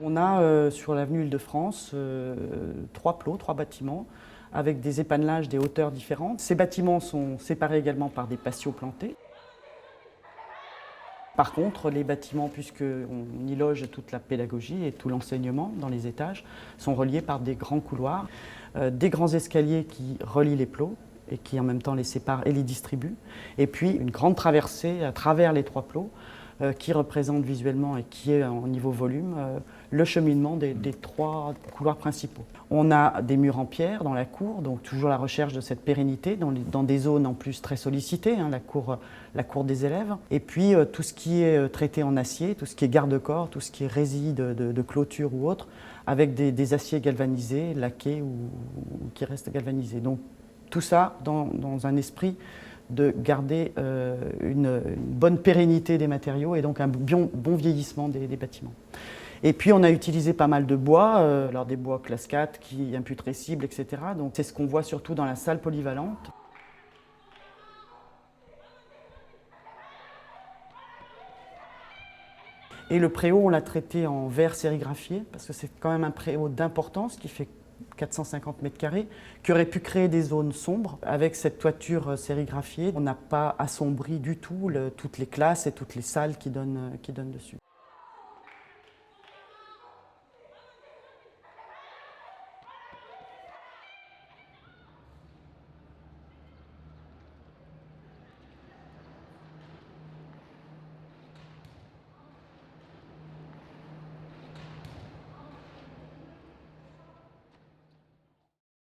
On a sur l'avenue Île-de-France 3 plots, 3 bâtiments avec des épanelages des hauteurs différentes. Ces bâtiments sont séparés également par des patios plantés. Par contre, les bâtiments, puisqu'on y loge toute la pédagogie et tout l'enseignement dans les étages, sont reliés par des grands couloirs, des grands escaliers qui relient les plots et qui en même temps les séparent et les distribuent. Et puis une grande traversée à travers les 3 plots qui représente visuellement et qui est en niveau volume le cheminement des 3 couloirs principaux. On a des murs en pierre dans la cour, donc toujours la recherche de cette pérennité dans des zones en plus très sollicitées, hein, la cour des élèves. Et puis tout ce qui est traité en acier, tout ce qui est garde-corps, tout ce qui est réside de clôture ou autre, avec des aciers galvanisés, laqués ou qui restent galvanisés. Donc tout ça dans un esprit de garder une bonne pérennité des matériaux et donc un bon vieillissement des bâtiments. Et puis on a utilisé pas mal de bois, alors des bois classe 4 qui imputrescibles, etc. Donc c'est ce qu'on voit surtout dans la salle polyvalente. Et le préau, on l'a traité en verre sérigraphié, parce que c'est quand même un préau d'importance qui fait 450 mètres carrés, qui aurait pu créer des zones sombres. Avec cette toiture sérigraphiée, on n'a pas assombri du tout toutes les classes et toutes les salles qui donnent dessus.